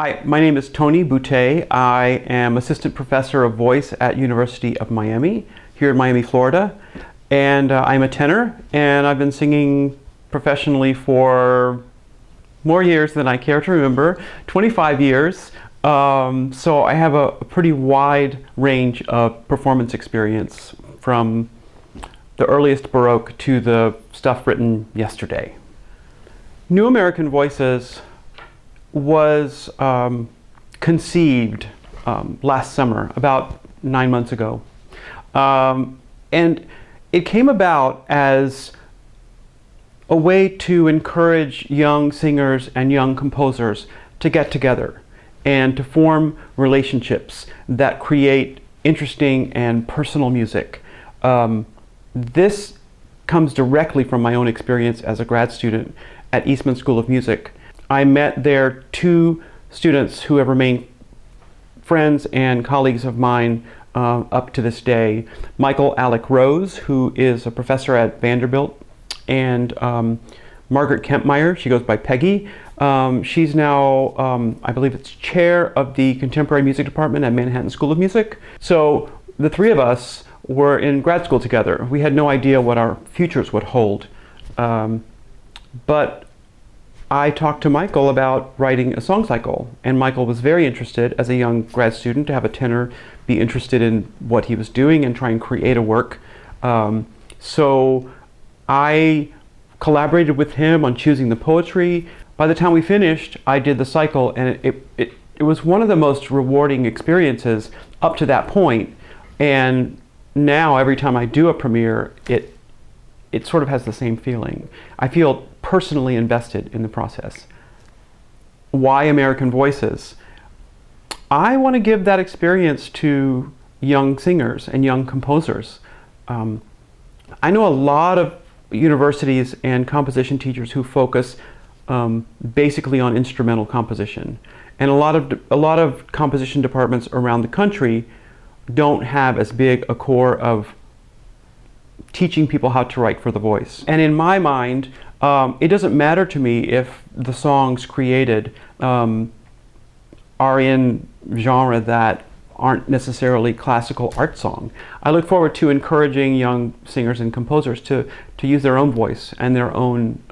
Hi, my name is Tony Boutté. I am Assistant Professor of Voice at University of Miami, here in Miami, Florida. And I'm a tenor, and I've been singing professionally for more years than I care to remember, 25 years. So I have a pretty wide range of performance experience, from the earliest Baroque to the stuff written yesterday. New American Voices was conceived last summer, about 9 months ago. And it came about as a way to encourage young singers and young composers to get together and to form relationships that create interesting and personal music. This comes directly from my own experience as a grad student at Eastman School of Music. I met there two students who have remained friends and colleagues of mine up to this day. Michael Alec Rose, who is a professor at Vanderbilt, and Margaret Kempmeyer, she goes by Peggy. She's now, I believe it's chair of the Contemporary Music Department at Manhattan School of Music. So the three of us were in grad school together. We had no idea what our futures would hold. But I talked to Michael about writing a song cycle, and Michael was very interested as a young grad student to have a tenor be interested in what he was doing and try and create a work. So I collaborated with him on choosing the poetry. By the time we finished, I did the cycle, and it was one of the most rewarding experiences up to that point. And now every time I do a premiere, it sort of has the same feeling. I feel personally invested in the process. Why American Voices? I want to give that experience to young singers and young composers. I know a lot of universities and composition teachers who focus basically on instrumental composition, and a lot of composition departments around the country don't have as big a core of teaching people how to write for the voice. And in my mind, it doesn't matter to me if the songs created are in genre that aren't necessarily classical art song. I look forward to encouraging young singers and composers to use their own voice and their own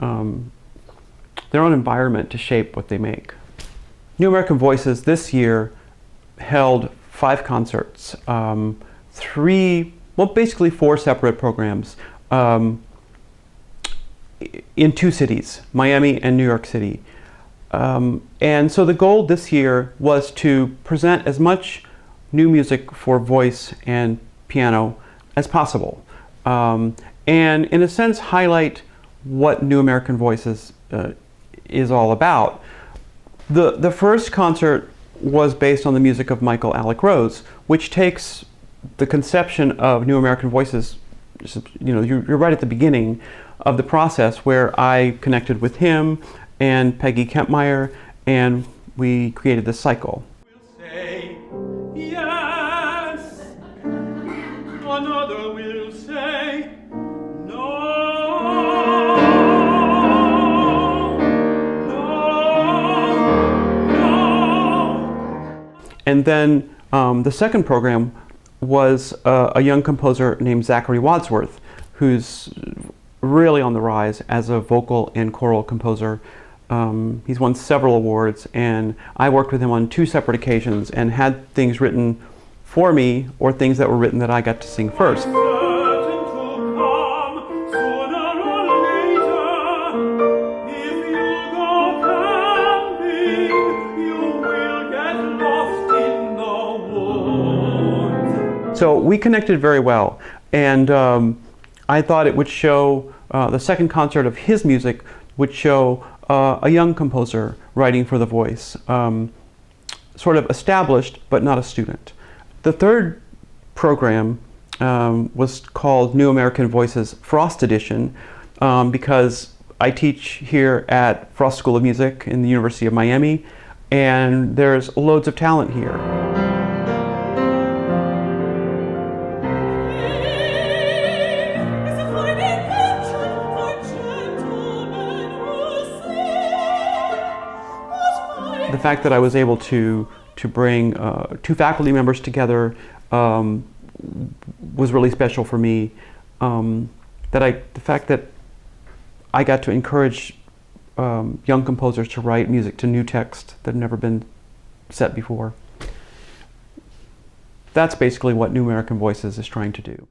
environment to shape what they make. New American Voices this year held 5 concerts, basically 4 separate programs in 2 cities, Miami and New York City. And so the goal this year was to present as much new music for voice and piano as possible. And in a sense, highlight what New American Voices is all about. The first concert was based on the music of Michael Alec Rose, which takes the conception of New American Voices, you're right at the beginning of the process, where I connected with him and Peggy Kempmeyer, and we created this cycle. Will say yes, another will say no, no. And then the second program was a young composer named Zachary Wadsworth, who's really on the rise as a vocal and choral composer. He's won several awards, and I worked with him on 2 separate occasions and had things written for me or things that were written that I got to sing first. So we connected very well, and I thought it would show, the second concert of his music would show a young composer writing for the voice, sort of established but not a student. The third program was called New American Voices Frost Edition, because I teach here at Frost School of Music in the University of Miami, and there's loads of talent here. the fact that I was able to bring two faculty members together was really special for me. The fact that I got to encourage young composers to write music to new text that had never been set before. That's basically what New American Voices is trying to do.